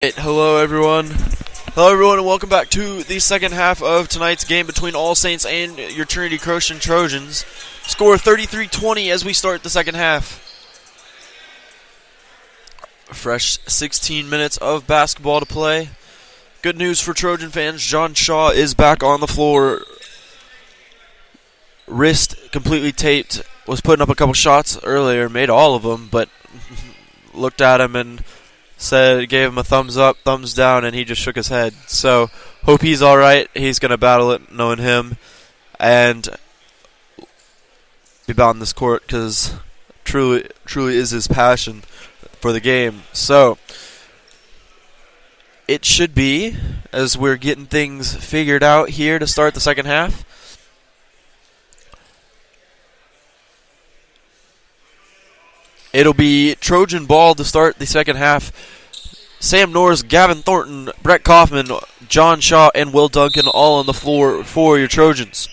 Hello everyone, and welcome back to the second half of tonight's game between All Saints and your Trinity Christian Trojans. Score 33-20 as we start the second half. A fresh 16 minutes of basketball to play. Good news for Trojan fans, John Shaw is back on the floor. Wrist completely taped, was putting up a couple shots earlier, made all of them, but looked at him and gave him a thumbs up, thumbs down, and he just shook his head. So, hope he's alright. He's going to battle it, knowing him, and be bound in this court because truly is his passion for the game. So, it should be, as we're getting things figured out here to start the second half. It'll be Trojan ball to start the second half. Sam Norris, Gavin Thornton, Brett Kaufman, John Shaw, and Will Duncan all on the floor for your Trojans.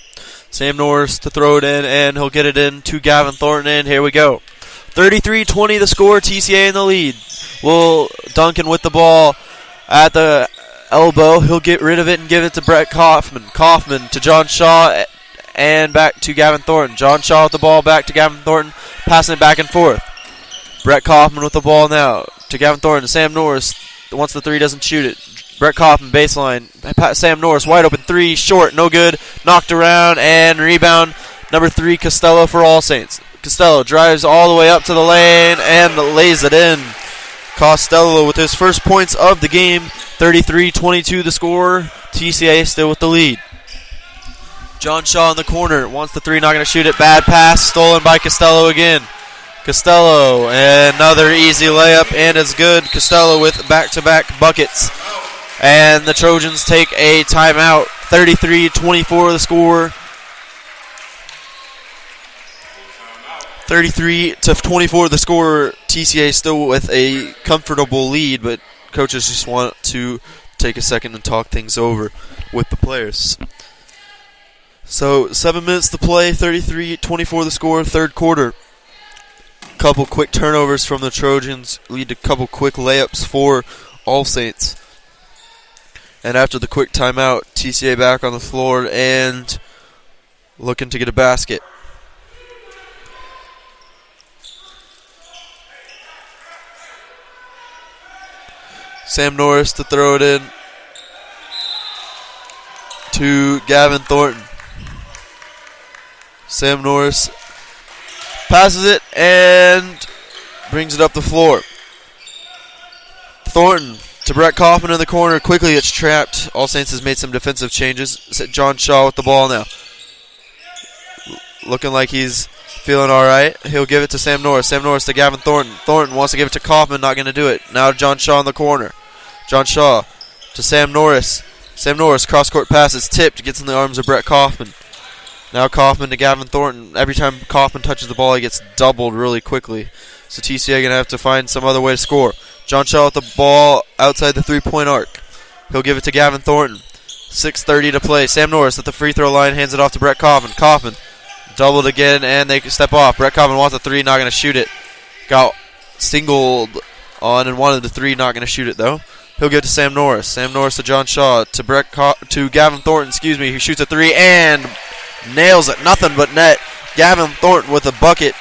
Sam Norris to throw it in, and he'll get it in to Gavin Thornton, and here we go. 33-20 the score, TCA in the lead. Will Duncan with the ball at the elbow. He'll get rid of it and give it to Brett Kaufman. Kaufman to John Shaw, and back to Gavin Thornton. John Shaw with the ball, back to Gavin Thornton, passing it back and forth. Brett Kaufman with the ball now to Gavin Thornton. Sam Norris, once the three doesn't shoot it. Brett Kaufman, baseline. Sam Norris, wide open three, short, no good. Knocked around, and rebound. Number 3, Costello for All Saints. Costello drives all the way up to the lane and lays it in. Costello with his first points of the game. 33-22 the score. TCA still with the lead. John Shaw in the corner. Wants the three, not going to shoot it. Bad pass, stolen by Costello again. Costello, another easy layup, and it's good. Costello with back-to-back buckets. And the Trojans take a timeout. 33-24 the score. 33-24 the score. TCA still with a comfortable lead, but coaches just want to take a second and talk things over with the players. So 7 minutes to play. 33-24 the score. Third quarter. Couple quick turnovers from the Trojans lead to a couple quick layups for All Saints. And after the quick timeout, TCA back on the floor and looking to get a basket. Sam Norris to throw it in to Gavin Thornton. Sam Norris passes it and brings it up the floor. Thornton to Brett Kaufman in the corner. Quickly it's trapped. All Saints has made some defensive changes. John Shaw with the ball now. Looking like he's feeling all right. He'll give it to Sam Norris. Sam Norris to Gavin Thornton. Thornton wants to give it to Kaufman. Not going to do it. Now John Shaw in the corner. John Shaw to Sam Norris. Sam Norris, cross-court pass is tipped. Gets in the arms of Brett Kaufman. Now Kaufman to Gavin Thornton. Every time Kaufman touches the ball, he gets doubled really quickly. So TCA going to have to find some other way to score. John Shaw with the ball outside the three-point arc. He'll give it to Gavin Thornton. 6:30 to play. Sam Norris at the free throw line, hands it off to Brett Kaufman. Kaufman doubled again, and they step off. Brett Kaufman wants a three, not going to shoot it. Got singled on and wanted the three, not going to shoot it though. He'll give it to Sam Norris. Sam Norris to John Shaw to Gavin Thornton. Who shoots a three and nails it. Nothing but net. Gavin Thornton with a bucket.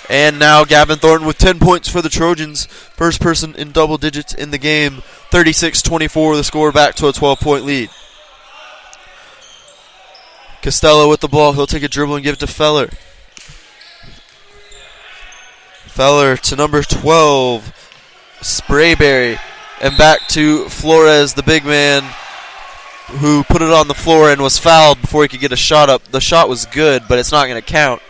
And now Gavin Thornton with 10 points for the Trojans. First person in double digits in the game. 36-24 the score, back to a 12-point lead. Costello with the ball. He'll take a dribble and give it to Feller. Feller to number 12, Sprayberry. And back to Flores, the big man, who put it on the floor and was fouled before he could get a shot up. The shot was good, but it's not going to count.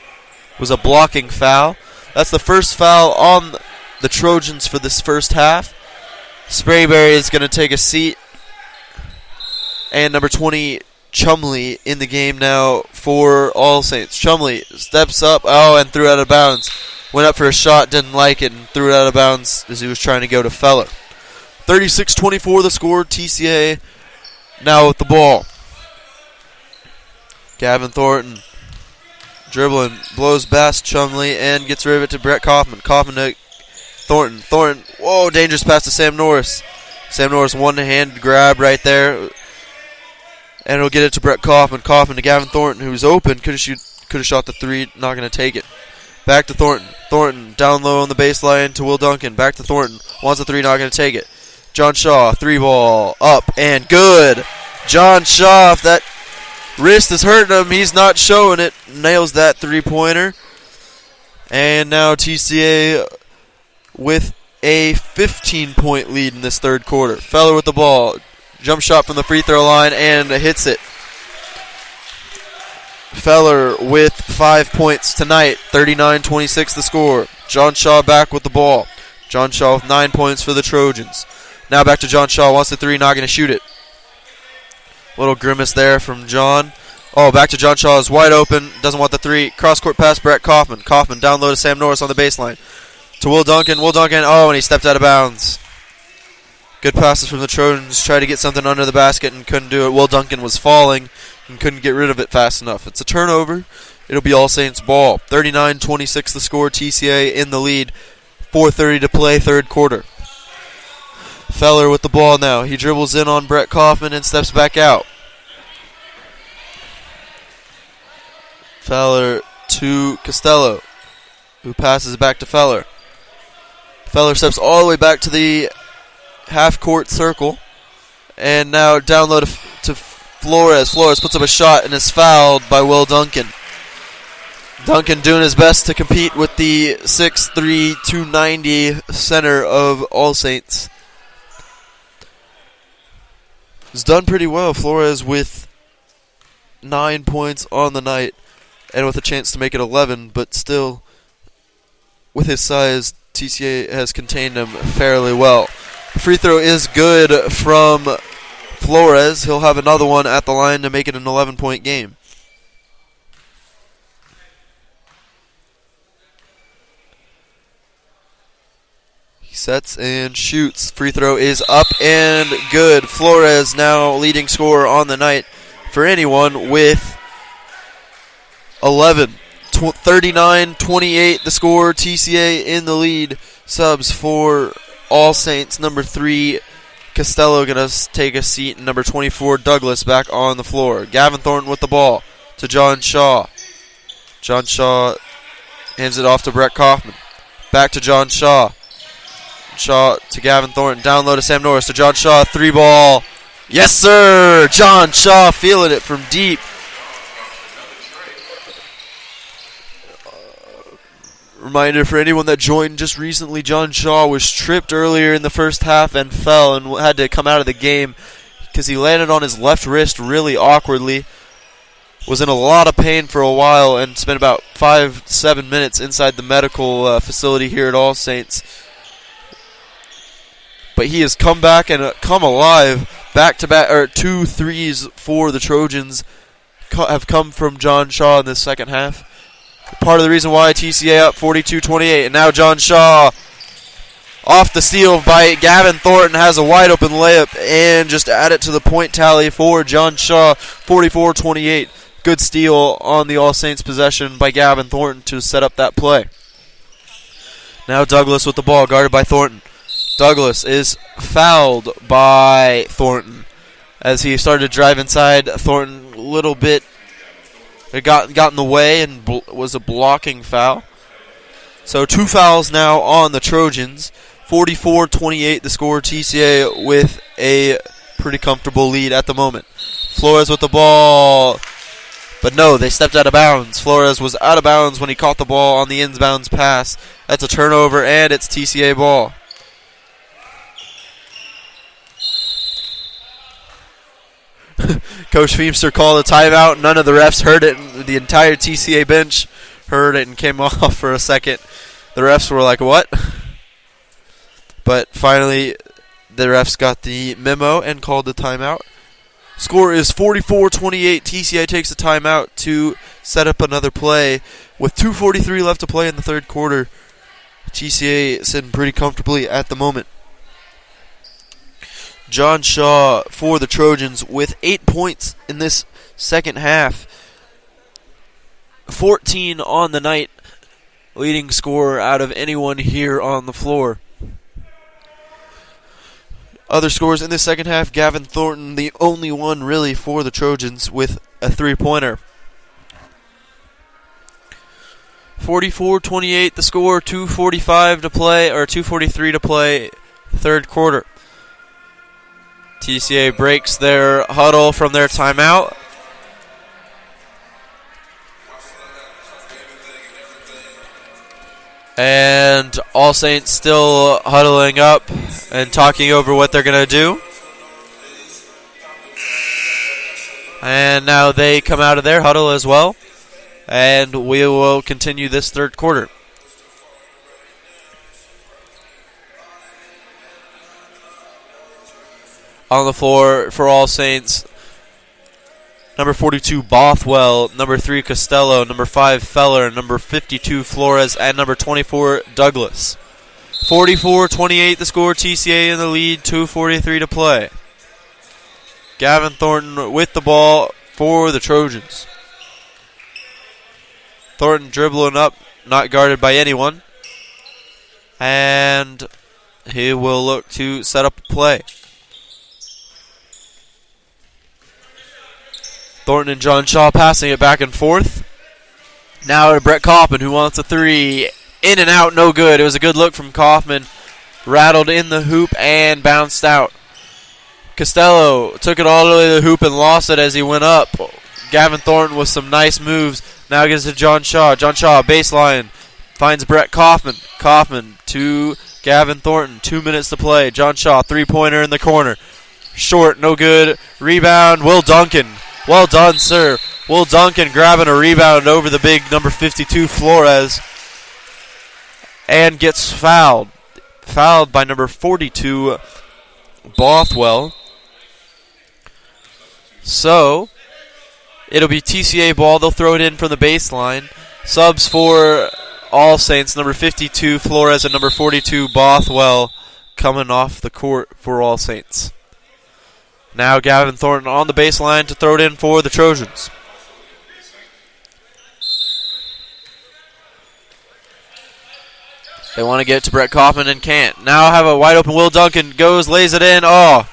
It was a blocking foul. That's the first foul on the Trojans for this first half. Sprayberry is going to take a seat. And number 20, Chumley, in the game now for All Saints. Chumley steps up, and threw it out of bounds. Went up for a shot, didn't like it, and threw it out of bounds as he was trying to go to Feller. 36-24 the score. TCA now with the ball. Gavin Thornton dribbling, blows past Chumley, and gets rid of it to Brett Kaufman. Kaufman to Thornton. Thornton, whoa, dangerous pass to Sam Norris. Sam Norris one-hand grab right there. And he'll get it to Brett Kaufman. Kaufman to Gavin Thornton, who's open. Could have shot the three. Not going to take it. Back to Thornton. Thornton down low on the baseline to Will Duncan. Back to Thornton. Wants the three. Not going to take it. John Shaw, three ball. Up and good. John Shaw, if that wrist is hurting him, he's not showing it. Nails that three-pointer. And now TCA with a 15-point lead in this third quarter. Feller with the ball. Jump shot from the free throw line and hits it. Feller with 5 points tonight. 39-26 the score. John Shaw back with the ball. John Shaw with 9 points for the Trojans. Now back to John Shaw. Wants the three. Not going to shoot it. Little grimace there from John. Oh, back to John Shaw. Is wide open. Doesn't want the three. Cross-court pass, Brett Kaufman. Kaufman down low to Sam Norris on the baseline. To Will Duncan. Will Duncan. Oh, and he stepped out of bounds. Good passes from the Trojans. Tried to get something under the basket and couldn't do it. Will Duncan was falling and couldn't get rid of it fast enough. It's a turnover. It'll be All Saints ball. 39-26 the score. TCA in the lead. 4:30 to play, third quarter. Feller with the ball now. He dribbles in on Brett Kaufman and steps back out. Feller to Costello, who passes it back to Feller. Feller steps all the way back to the half-court circle. And now down low to Flores. Flores puts up a shot and is fouled by Will Duncan. Duncan doing his best to compete with the 6'3", 290 center of All Saints. He's done pretty well. Flores with 9 points on the night and with a chance to make it 11, but still, with his size, TCA has contained him fairly well. The free throw is good from Flores. He'll have another one at the line to make it an 11-point game. He sets and shoots. Free throw is up and good. Flores now leading scorer on the night for anyone with 11. 39-28 the score. TCA in the lead. Subs for All Saints. Number 3, Costello going to take a seat. And number 24, Douglas, back on the floor. Gavin Thornton with the ball to John Shaw. John Shaw hands it off to Brett Kaufman. Back to John Shaw. Shaw to Gavin Thornton. Down low to Sam Norris. To John Shaw. Three ball. Yes, sir! John Shaw feeling it from deep. Reminder for anyone that joined just recently, John Shaw was tripped earlier in the first half and fell and had to come out of the game because he landed on his left wrist really awkwardly. Was in a lot of pain for a while and spent about 5-7 minutes inside the medical facility here at All Saints. But he has come back and come alive. Back-to-back, or 2 threes for the Trojans have come from John Shaw in this second half. Part of the reason why TCA up 42-28. And now John Shaw off the steal by Gavin Thornton has a wide open layup and just add it to the point tally for John Shaw. 44-28. Good steal on the All Saints possession by Gavin Thornton to set up that play. Now Douglas with the ball, guarded by Thornton. Douglas is fouled by Thornton as he started to drive inside. Thornton a little bit got in the way and was a blocking foul. So 2 fouls now on the Trojans. 44-28 the score. TCA with a pretty comfortable lead at the moment. Flores with the ball. But no, they stepped out of bounds. Flores was out of bounds when he caught the ball on the inbounds pass. That's a turnover and it's TCA ball. Coach Feemster called a timeout. None of the refs heard it. The entire TCA bench heard it and came off for a second. The refs were like, what? But finally, the refs got the memo and called the timeout. Score is 44-28. TCA takes a timeout to set up another play. With 2:43 left to play in the third quarter, TCA sitting pretty comfortably at the moment. John Shaw for the Trojans with 8 points in this second half. 14 on the night, leading scorer out of anyone here on the floor. Other scores in the second half, Gavin Thornton, the only one really for the Trojans, with a three-pointer. 44-28 the score, 2:45 to play, or 2:43 to play, third quarter. TCA breaks their huddle from their timeout. And All Saints still huddling up and talking over what they're going to do. And now they come out of their huddle as well. And we will continue this third quarter. On the floor for All Saints, number 42, Bothwell, number 3, Costello, number 5, Feller, number 52, Flores, and number 24, Douglas. 44-28 the score, TCA in the lead, 2:43 to play. Gavin Thornton with the ball for the Trojans. Thornton dribbling up, not guarded by anyone. And he will look to set up a play. Thornton and John Shaw passing it back and forth. Now to Brett Kaufman, who wants a three. In and out, no good. It was a good look from Kaufman. Rattled in the hoop and bounced out. Costello took it all the way to the hoop and lost it as he went up. Gavin Thornton with some nice moves. Now gets to John Shaw. John Shaw, baseline. Finds Brett Kaufman. Kaufman to Gavin Thornton. 2 minutes to play. John Shaw, three-pointer in the corner. Short, no good. Rebound, Will Duncan. Well done, sir. Will Duncan grabbing a rebound over the big number 52, Flores. And gets fouled. Fouled by number 42, Bothwell. So, it'll be TCA ball. They'll throw it in from the baseline. Subs for All Saints, number 52, Flores, and number 42, Bothwell, coming off the court for All Saints. Now Gavin Thornton on the baseline to throw it in for the Trojans. They want to get it to Brett Kaufman and can't. Now have a wide open Will Duncan. Goes, lays it in. Oh.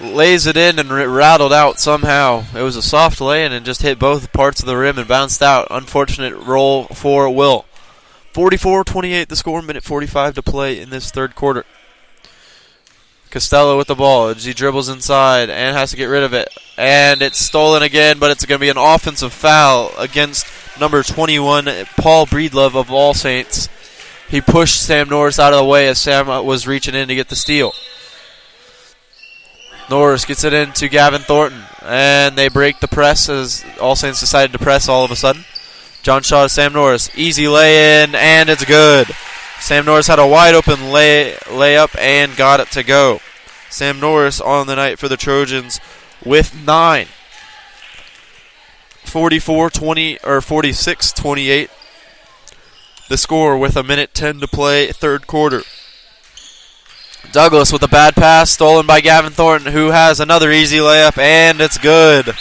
Lays it in and rattled out somehow. It was a soft lay-in and just hit both parts of the rim and bounced out. Unfortunate roll for Will. 44-28 the score, minute 45 to play in this third quarter. Costello with the ball as he dribbles inside and has to get rid of it. And it's stolen again, but it's going to be an offensive foul against number 21, Paul Breedlove of All Saints. He pushed Sam Norris out of the way as Sam was reaching in to get the steal. Norris gets it into Gavin Thornton, and they break the press as All Saints decided to press all of a sudden. John Shaw to Sam Norris. Easy lay-in, and it's good. Sam Norris had a wide-open layup and got it to go. Sam Norris on the night for the Trojans with 9. 46-28. The score with a minute 10 to play, third quarter. Douglas with a bad pass, stolen by Gavin Thornton, who has another easy layup, and it's good.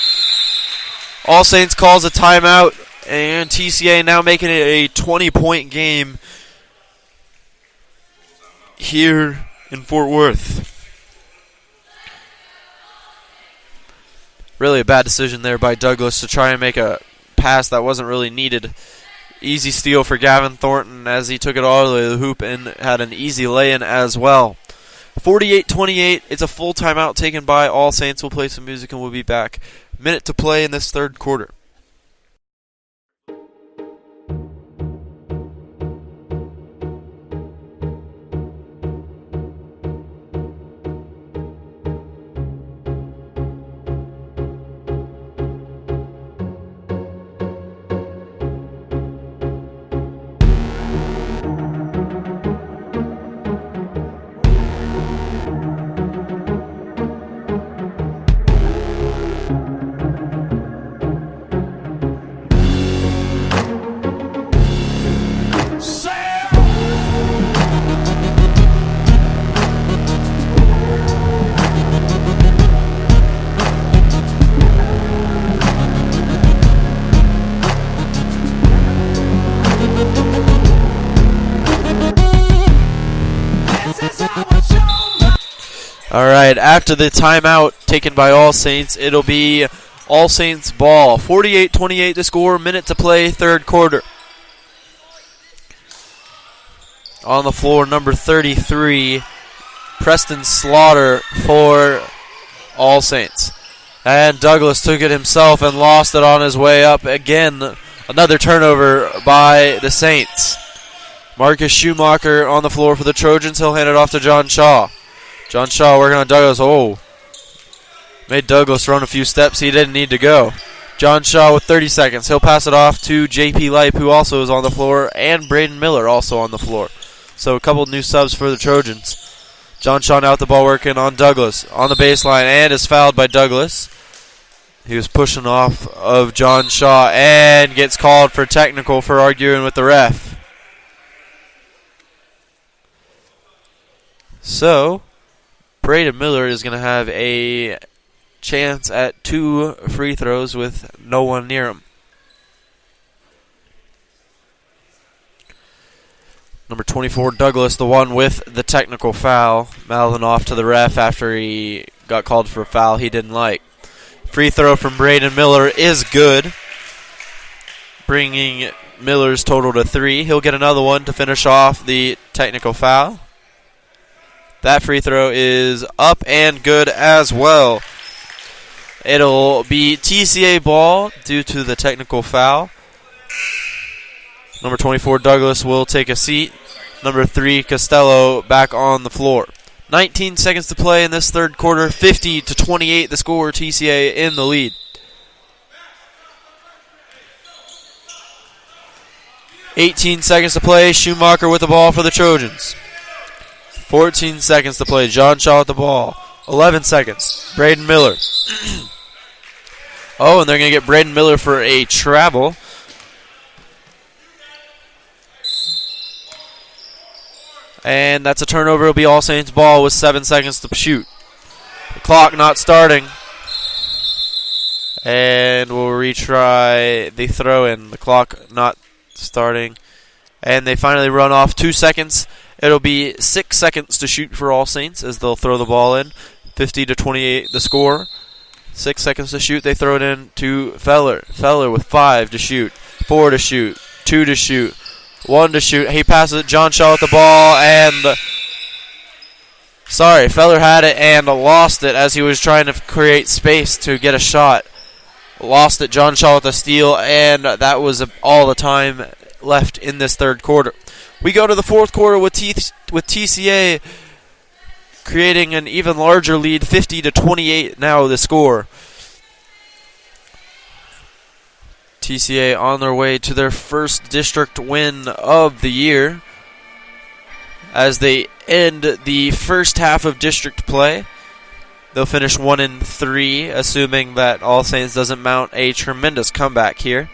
All Saints calls a timeout, and TCA now making it a 20-point game here in Fort Worth. Really a bad decision there by Douglas to try and make a pass that wasn't really needed. Easy steal for Gavin Thornton as he took it all the way to the hoop and had an easy lay-in as well. 48-28, it's a full timeout taken by All Saints. We'll play some music and we'll be back. Minute to play in this third quarter. All right, after the timeout taken by All Saints, it'll be All Saints ball. 48-28 to score, minute to play, third quarter. On the floor, number 33, Preston Slaughter for All Saints. And Douglas took it himself and lost it on his way up. Again, another turnover by the Saints. Marcus Schumacher on the floor for the Trojans. He'll hand it off to John Shaw. John Shaw working on Douglas. Oh, made Douglas run a few steps he didn't need to go. John Shaw with 30 seconds. He'll pass it off to J.P. Lipe, who also is on the floor, and Braden Miller also on the floor. So a couple new subs for the Trojans. John Shaw now with the ball working on Douglas on the baseline and is fouled by Douglas. He was pushing off of John Shaw and gets called for technical for arguing with the ref. So Braden Miller is going to have a chance at 2 free throws with no one near him. Number 24, Douglas, the one with the technical foul, mouthing off to the ref after he got called for a foul he didn't like. Free throw from Braden Miller is good, bringing Miller's total to 3. He'll get another one to finish off the technical foul. That free throw is up and good as well. It'll be TCA ball due to the technical foul. Number 24, Douglas, will take a seat. Number 3, Costello, back on the floor. 19 seconds to play in this third quarter. 50-28 the score. TCA in the lead. $18 seconds to play. Schumacher with the ball for the Trojans. 14 seconds to play. John Shaw with the ball. 11 seconds. Braden Miller. Oh, and they're going to get Braden Miller for a travel. And that's a turnover. It'll be All Saints ball with 7 seconds to shoot. The clock not starting. And we'll retry the throw-in. The clock not starting. And they finally run off 2 seconds. It'll be 6 seconds to shoot for All Saints as they'll throw the ball in. 50-28 the score. 6 seconds to shoot. They throw it in to Feller. Feller with 5 to shoot. 4 to shoot. 2 to shoot. 1 to shoot. He passes it. John Shaw with the ball. And Feller had it and lost it as he was trying to create space to get a shot. Lost it. John Shaw with the steal. And that was all the time left in this third quarter. We go to the fourth quarter with TCA creating an even larger lead, 50-28 now the score. TCA on their way to their first district win of the year as they end the first half of district play. They'll finish 1-3, assuming that All Saints doesn't mount a tremendous comeback here.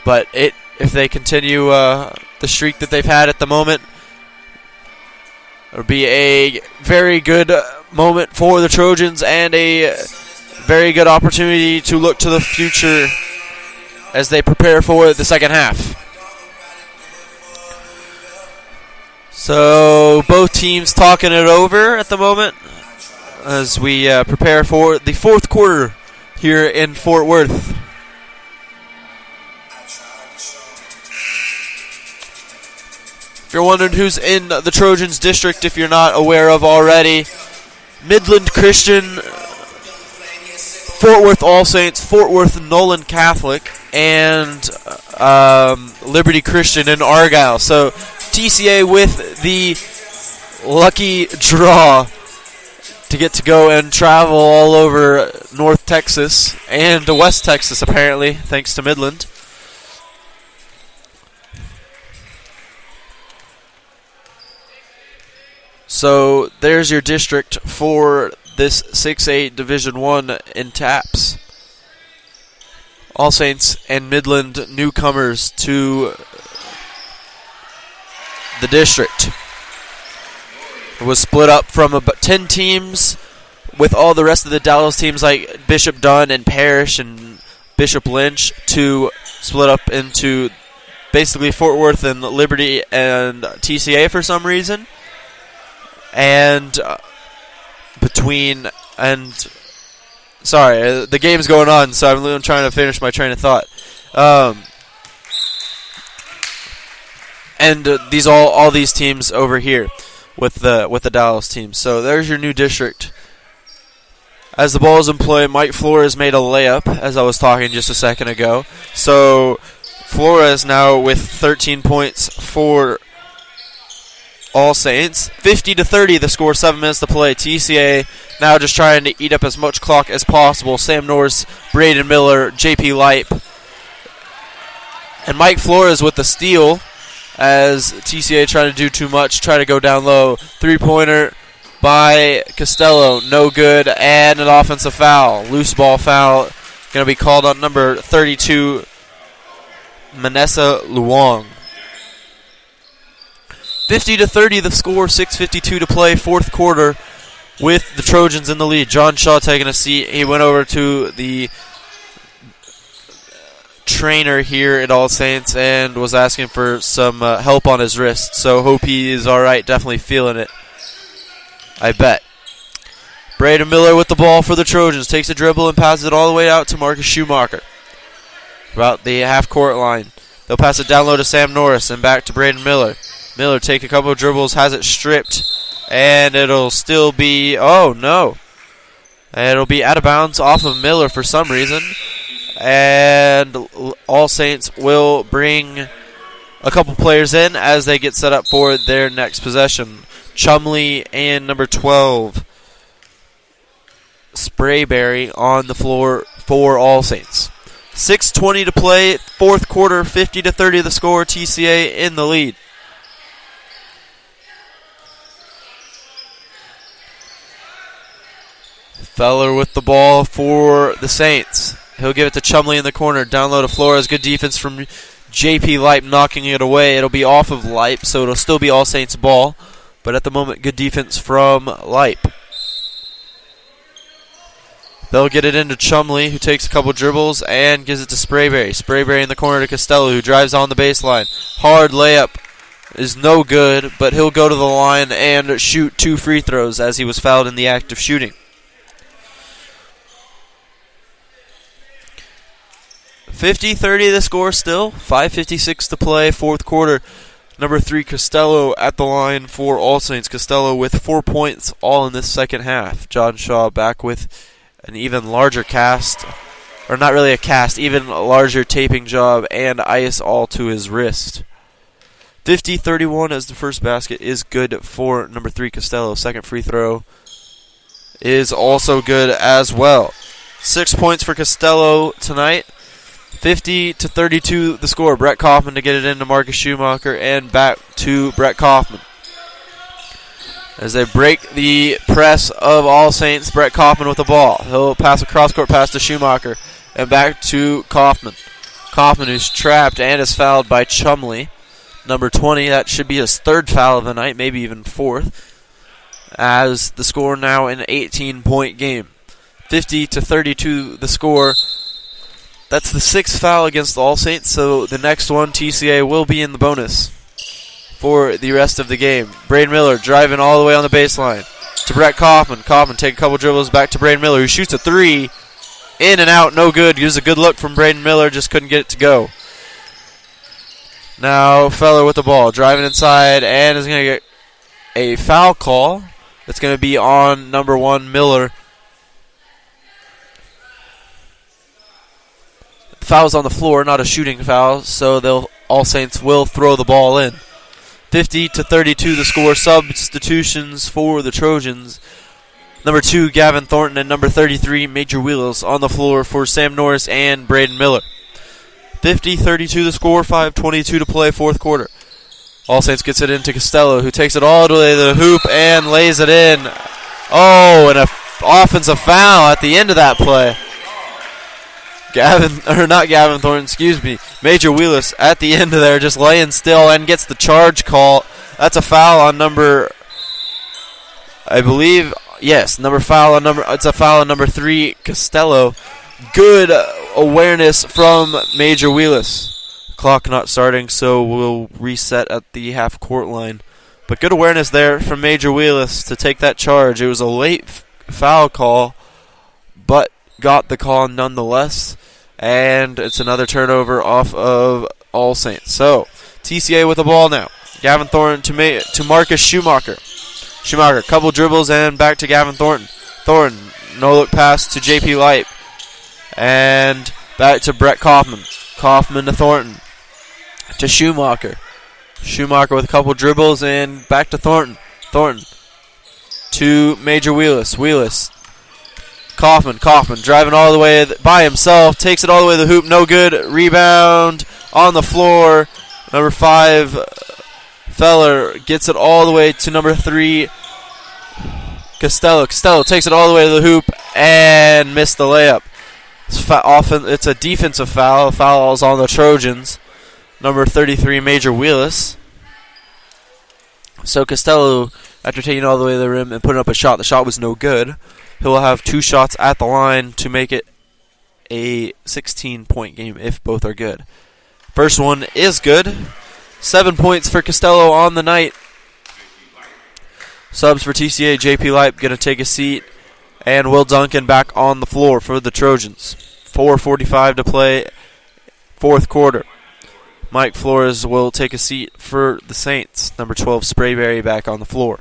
But if they continue the streak that they've had at the moment, it'll be a very good moment for the Trojans and a very good opportunity to look to the future as they prepare for the second half. So both teams talking it over at the moment as we prepare for the fourth quarter here in Fort Worth. If you're wondering who's in the Trojans district, if you're not aware of already, Midland Christian, Fort Worth All Saints, Fort Worth Nolan Catholic, and Liberty Christian in Argyle. So TCA with the lucky draw to get to go and travel all over North Texas and West Texas, apparently, thanks to Midland. So there's your district for this 6A Division I in TAPS. All Saints and Midland newcomers to the district. It was split up from about 10 teams with all the rest of the Dallas teams like Bishop Dunn and Parrish and Bishop Lynch to split up into basically Fort Worth and Liberty and TCA for some reason. And the game's going on, so I'm trying to finish my train of thought. And all these teams over here with the Dallas team. So there's your new district. As the ball is in play, Mike Flores made a layup, as I was talking just a second ago. So Flores now with 13 points for All Saints. 50-30 the score, 7 minutes to play. TCA now just trying to eat up as much clock as possible. Sam Norris, Braden Miller, JP Lipe, and Mike Flores with the steal as TCA trying to do too much, try to go down low. 3-pointer by Costello, no good, and an offensive foul. Loose ball foul going to be called on number 32, Manessa Luong. 50-30 the score, 6:52 to play, fourth quarter, with the Trojans in the lead. John Shaw taking a seat. He went over to the trainer here at All Saints and was asking for some help on his wrist. So hope he is all right. Definitely feeling it, I bet. Braden Miller with the ball for the Trojans. Takes a dribble and passes it all the way out to Marcus Schumacher. About the half-court line. They'll pass it down low to Sam Norris and back to Braden Miller. Miller take a couple of dribbles, has it stripped, and it'll still be, oh no. It'll be out of bounds off of Miller for some reason. And All Saints will bring a couple players in as they get set up for their next possession. Chumley and number 12, Sprayberry, on the floor for All Saints. 6:20 to play, fourth quarter, 50-30 the score, TCA in the lead. Feller with the ball for the Saints. He'll give it to Chumley in the corner. Down low to Flores. Good defense from JP Lipe, knocking it away. It'll be off of Lipe, so it'll still be All Saints ball. But at the moment, good defense from Lipe. They'll get it into Chumley, who takes a couple dribbles and gives it to Sprayberry. Sprayberry in the corner to Costello, who drives on the baseline. Hard layup is no good, but he'll go to the line and shoot 2 free throws as he was fouled in the act of shooting. 50-30 the score still. 5:56 to play, fourth quarter. Number 3, Costello at the line for All Saints. Costello with 4 points all in this second half. John Shaw back with an even larger cast, or not really a cast, even a larger taping job and ice all to his wrist. 50-31 as the first basket is good for number 3, Costello. Second free throw is also good as well. 6 points for Costello tonight. 50-32 the score. Brett Kaufman to get it into Marcus Schumacher and back to Brett Kaufman. As they break the press of All Saints, Brett Kaufman with the ball. He'll pass a cross-court pass to Schumacher and back to Kaufman. Kaufman, who's trapped and is fouled by Chumley. Number 20, that should be his third foul of the night, maybe even fourth. As the score now an 18-point game. 50-32 the score. That's the 6th foul against All Saints, so the next one, TCA, will be in the bonus for the rest of the game. Braden Miller driving all the way on the baseline to Brett Kaufman. Kaufman take a couple dribbles back to Braden Miller, who shoots a 3. In and out, no good. Gives a good look from Braden Miller, just couldn't get it to go. Now Feller with the ball, driving inside, and is going to get a foul call. It's going to be on number 1, Miller. Foul's on the floor, not a shooting foul, so All Saints will throw the ball in. 50-32 the score. Substitutions for the Trojans. Number 2, Gavin Thornton, and number 33, Major Wheels, on the floor for Sam Norris and Braden Miller. 50-32 the score, 5:22 to play, fourth quarter. All Saints gets it into Costello, who takes it all the way to the hoop and lays it in. Oh, and an offensive foul at the end of that play. Gavin Thornton, excuse me. Major Wheelis at the end of there, just laying still and gets the charge call. That's a foul on number, I believe, yes, it's a foul on number 3, Costello. Good awareness from Major Wheelis. Clock not starting, so we'll reset at the half-court line. But good awareness there from Major Wheelis to take that charge. It was a late foul call, but got the call nonetheless. And it's another turnover off of All Saints. So, TCA with the ball now. Gavin Thornton to Marcus Schumacher. Schumacher, couple dribbles and back to Gavin Thornton. Thornton, no-look pass to J.P. Light. And back to Brett Kaufman. Kaufman to Thornton. To Schumacher. Schumacher with a couple dribbles and back to Thornton. Thornton to Major Wheelis. Wheelis. Kaufman driving all the way by himself. Takes it all the way to the hoop. No good. Rebound on the floor. Number 5, Feller gets it all the way to number 3, Costello. Costello takes it all the way to the hoop and missed the layup. It's a defensive foul. Foul is on the Trojans. Number 33, Major Wheelis. So Costello, after taking it all the way to the rim and putting up a shot, the shot was no good. He'll have 2 shots at the line to make it a 16-point game if both are good. First one is good. 7 points for Costello on the night. Subs for TCA, J.P. Light going to take a seat. And Will Duncan back on the floor for the Trojans. 4:45 to play, fourth quarter. Mike Flores will take a seat for the Saints. Number 12, Sprayberry back on the floor.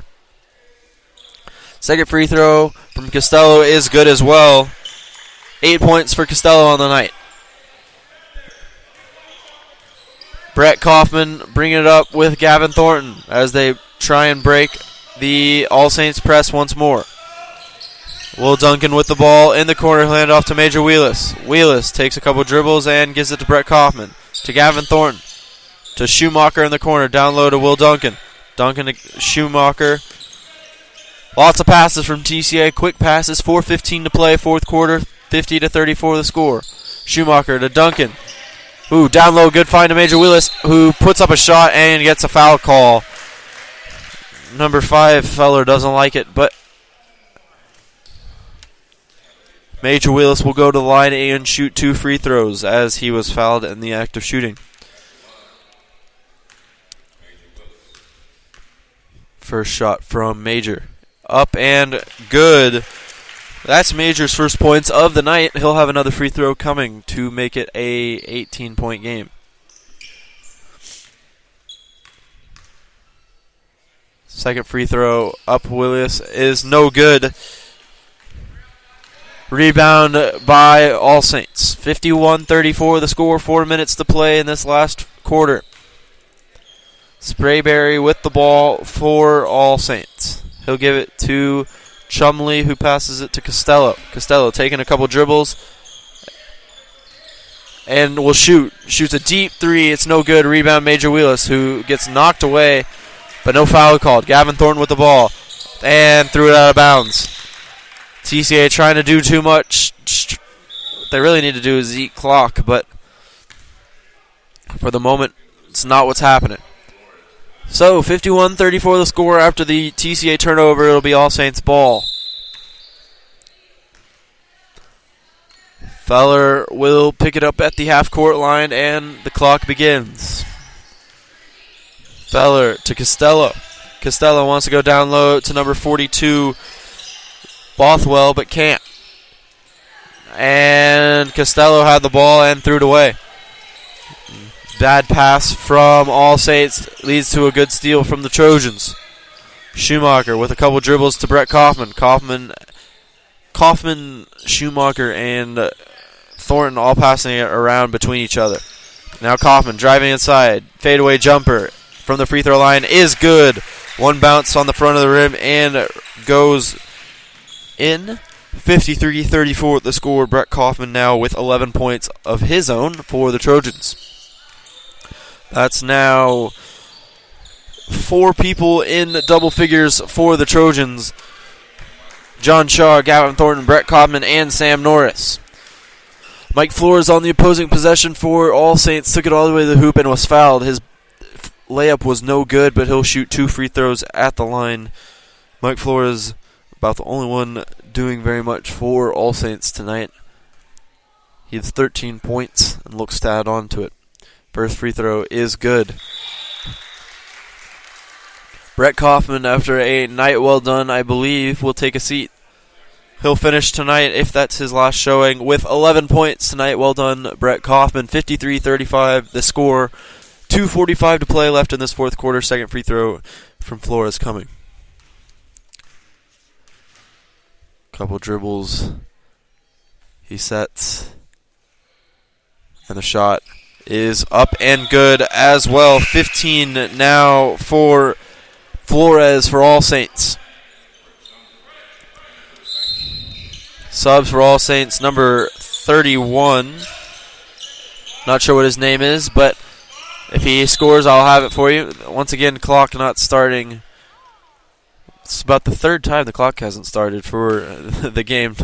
Second free throw from Costello is good as well. 8 points for Costello on the night. Brett Kaufman bringing it up with Gavin Thornton as they try and break the All Saints press once more. Will Duncan with the ball in the corner, hand off to Major Wheelis. Wheelis takes a couple dribbles and gives it to Brett Kaufman. To Gavin Thornton. To Schumacher in the corner, down low to Will Duncan. Duncan to Schumacher. Lots of passes from TCA, quick passes, 4:15 to play, fourth quarter, 50-34 the score. Schumacher to Duncan. Ooh, down low, good find to Major Wheelis, who puts up a shot and gets a foul call. Number 5, Feller doesn't like it, but Major Wheelis will go to the line and shoot 2 free throws as he was fouled in the act of shooting. First shot from Major. Up and good. That's Major's first points of the night. He'll have another free throw coming to make it a 18-point game. Second free throw up Willis is no good. Rebound by All Saints. 51-34 the score, 4 minutes to play in this last quarter. Sprayberry with the ball for All Saints. He'll give it to Chumley, who passes it to Costello. Costello taking a couple dribbles and will shoot. Shoots a deep 3. It's no good. Rebound Major Wheelis, who gets knocked away, but no foul called. Gavin Thornton with the ball and threw it out of bounds. TCA trying to do too much. What they really need to do is eat clock, but for the moment, it's not what's happening. So, 51-34 the score after the TCA turnover. It'll be All Saints ball. Feller will pick it up at the half-court line, and the clock begins. Feller to Costello. Costello wants to go down low to number 42, Bothwell, but can't. And Costello had the ball and threw it away. Bad pass from All Saints leads to a good steal from the Trojans. Schumacher with a couple dribbles to Brett Kaufman. Kaufman, Schumacher, and Thornton all passing it around between each other. Now Kaufman driving inside. Fadeaway jumper from the free throw line is good. One bounce on the front of the rim and goes in. 53-34 the score. Brett Kaufman now with 11 points of his own for the Trojans. That's now 4 people in double figures for the Trojans. John Shaw, Gavin Thornton, Brett Kaufman, and Sam Norris. Mike Flores on the opposing possession for All Saints. Took it all the way to the hoop and was fouled. His layup was no good, but he'll shoot 2 free throws at the line. Mike Flores, about the only one doing very much for All Saints tonight. He has 13 points and looks to add on to it. First free throw is good. Brett Kaufman, after a night well done, I believe, will take a seat. He'll finish tonight, if that's his last showing, with 11 points tonight. Well done, Brett Kaufman. 53-35 the score. 2:45 to play left in this fourth quarter. Second free throw from Flores coming. Couple dribbles. He sets. And the shot is up and good as well. 15 now for Flores for All Saints. Subs for All Saints, number 31. Not sure what his name is, but if he scores, I'll have it for you. Once again, clock not starting. It's about the third time the clock hasn't started for the game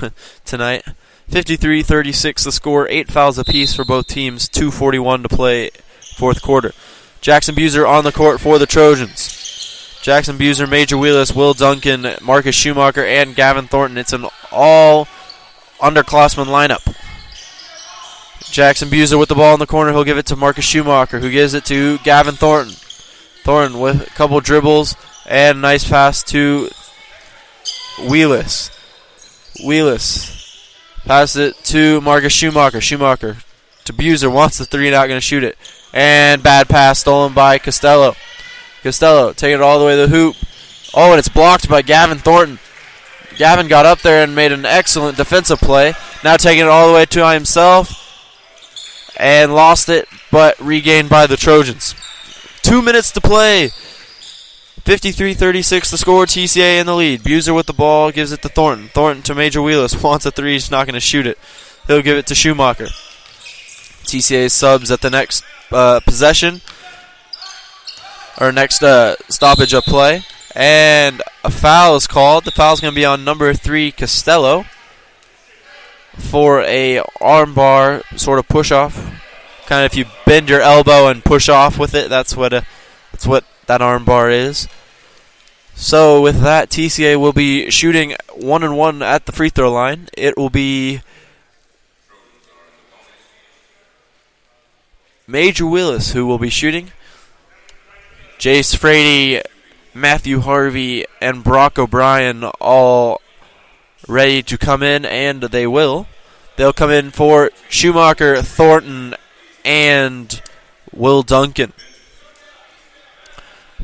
tonight. 53-36 the score. 8 fouls apiece for both teams. 2:41 to play fourth quarter. Jackson Buser on the court for the Trojans. Jackson Buser, Major Wheelis, Will Duncan, Marcus Schumacher, and Gavin Thornton. It's an all underclassmen lineup. Jackson Buser with the ball in the corner. He'll give it to Marcus Schumacher, who gives it to Gavin Thornton. Thornton with a couple dribbles and a nice pass to Wheelis. Wheelis passes it to Marcus Schumacher. Schumacher to Buser. Wants the three, not going to shoot it. And bad pass stolen by Costello. Costello taking it all the way to the hoop. Oh, and it's blocked by Gavin Thornton. Gavin got up there and made an excellent defensive play. Now taking it all the way to himself. And lost it, but regained by the Trojans. 2 minutes to play. 53-36 the score. TCA in the lead. Buser with the ball, gives it to Thornton. Thornton to Major Wheelis. Wants a three, he's not going to shoot it. He'll give it to Schumacher. TCA subs at the next possession. Or next stoppage of play. And a foul is called. The foul's going to be on number 3, Costello, for a arm bar sort of push off. Kind of if you bend your elbow and push off with it, that's what that arm bar is. So with that, TCA will be shooting 1-1 at the free throw line. It will be Major Willis who will be shooting. Jace Frady, Matthew Harvey, and Brock O'Brien all ready to come in, and they will. They'll come in for Schumacher, Thornton, and Will Duncan.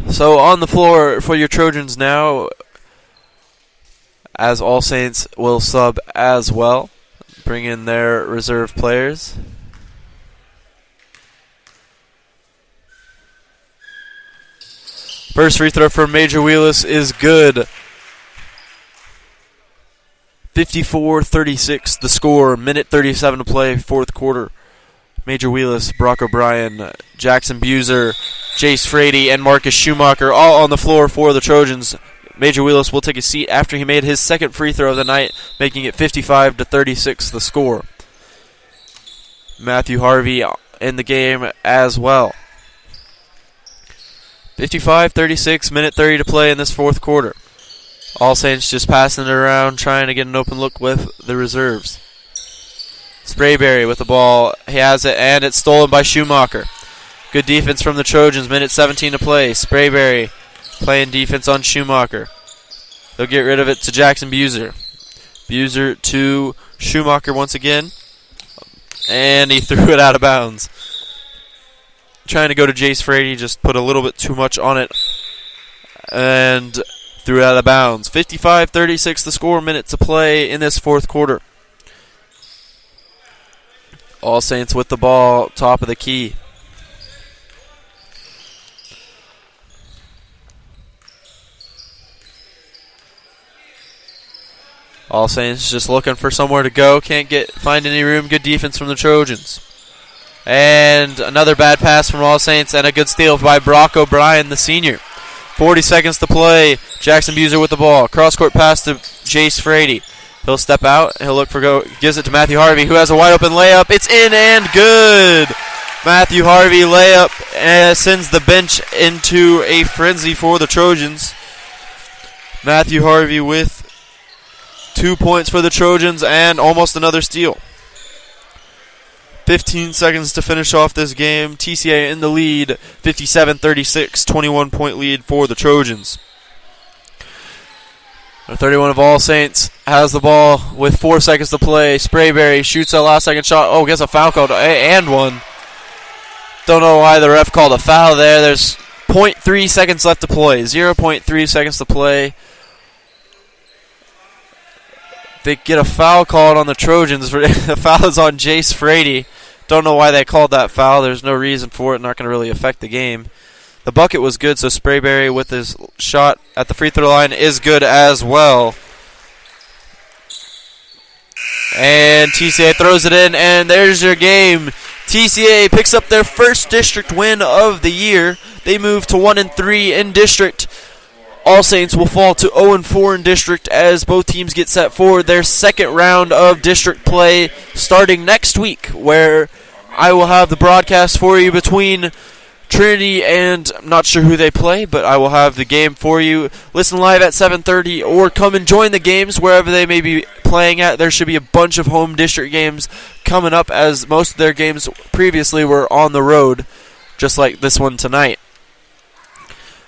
So on the floor for your Trojans now, as All Saints will sub as well. Bring in their reserve players. First free throw from Major Wheelis is good. 54-36 the score. Minute 37 to play, fourth quarter. Major Wheelis, Brock O'Brien, Jackson Buser, Jace Frady, and Marcus Schumacher all on the floor for the Trojans. Major Wheelis will take a seat after he made his second free throw of the night, making it 55-36 the score. Matthew Harvey in the game as well. 55-36, minute 30 to play in this fourth quarter. All Saints just passing it around, trying to get an open look with the reserves. Sprayberry with the ball. He has it, and it's stolen by Schumacher. Good defense from the Trojans. Minute 17 to play. Sprayberry playing defense on Schumacher. They'll get rid of it to Jackson Buser. Buser to Schumacher once again. And he threw it out of bounds. Trying to go to Jace Frady, just put a little bit too much on it. And threw it out of bounds. 55-36 the score. Minute to play in this fourth quarter. All Saints with the ball, top of the key. All Saints just looking for somewhere to go. Can't find any room. Good defense from the Trojans. And another bad pass from All Saints and a good steal by Brock O'Brien, the senior. 40 seconds to play. Jackson Buser with the ball. Cross-court pass to Jace Frady. He'll step out. He'll look for gives it to Matthew Harvey, who has a wide-open layup. It's in and good. Matthew Harvey layup sends the bench into a frenzy for the Trojans. Matthew Harvey with 2 points for the Trojans and almost another steal. 15 seconds to finish off this game. TCA in the lead, 57-36, 21-point lead for the Trojans. 31 of All Saints has the ball with 4 seconds to play. Sprayberry shoots a last-second shot. Oh, gets a foul called, and one. Don't know why the ref called a foul there. There's 0.3 seconds left to play. 0.3 seconds to play. They get a foul called on the Trojans. The foul is on Jace Frady. Don't know why they called that foul. There's no reason for it. Not going to really affect the game. The bucket was good, so Sprayberry with his shot at the free throw line is good as well. And TCA throws it in, and there's your game. TCA picks up their first district win of the year. They move to 1-3 in district. All Saints will fall to 0-4 in district as both teams get set for their second round of district play starting next week, where I will have the broadcast for you between Trinity and I'm not sure who they play, but I will have the game for you. Listen live at 7:30 or come and join the games wherever they may be playing at. There should be a bunch of home district games coming up as most of their games previously were on the road, just like this one tonight.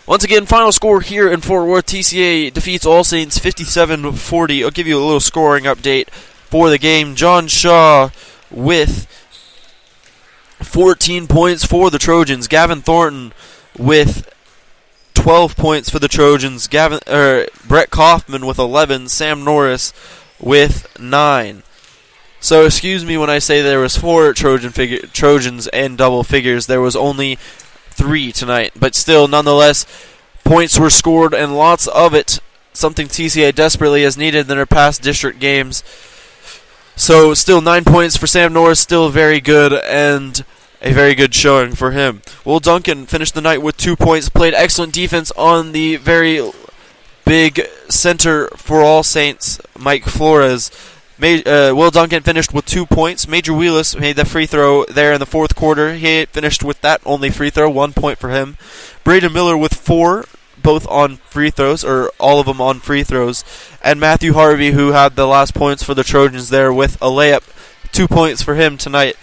Once again, final score here in Fort Worth. TCA defeats All Saints 57-40. I'll give you a little scoring update for the game. John Shaw with 14 points for the Trojans. Gavin Thornton with 12 points for the Trojans. Brett Kaufman with 11. Sam Norris with 9. So excuse me when I say there was 4 Trojans and double figures. There was only 3 tonight. But still, nonetheless, points were scored and lots of it. Something TCA desperately has needed in their past district games. So still 9 points for Sam Norris, still very good, and a very good showing for him. Will Duncan finished the night with 2 points, played excellent defense on the very big center for All Saints, Mike Flores. Will Duncan finished with 2 points. Major Wheelis made the free throw there in the fourth quarter. He finished with that only free throw, 1 point for him. Braden Miller with 4, both on free throws, or all of them on free throws. And Matthew Harvey, who had the last points for the Trojans there with a layup, 2 points for him tonight.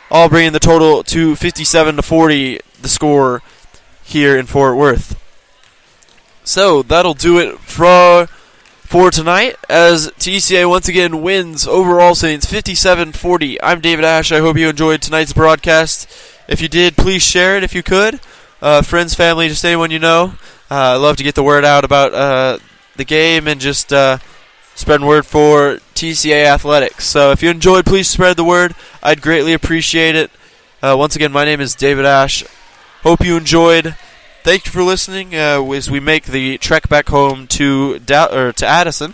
All bringing the total to 57-40, the score here in Fort Worth. So that'll do it for tonight, as TCA once again wins over All Saints 57-40. I'm David Ash. I hope you enjoyed tonight's broadcast. If you did, please share it if you could. Friends, family, just anyone you know. I love to get the word out about the game and just spreading word for TCA athletics. So if you enjoyed, please spread the word. I'd greatly appreciate it. Once again, my name is David Ash. Hope you enjoyed. Thank you for listening as we make the trek back home to Addison.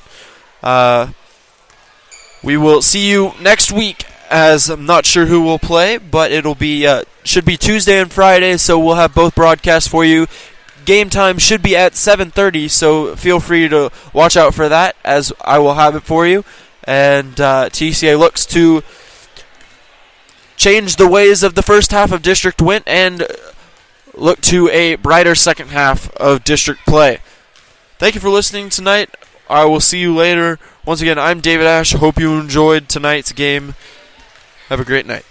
We will see you next week, as I'm not sure who will play, but it'll be should be Tuesday and Friday, so we'll have both broadcasts for you. Game time should be at 7:30, so feel free to watch out for that, as I will have it for you. And TCA looks to change the ways of the first half of district win and look to a brighter second half of district play. Thank you for listening tonight. I will see you later. Once again, I'm David Ash. Hope you enjoyed tonight's game. Have a great night.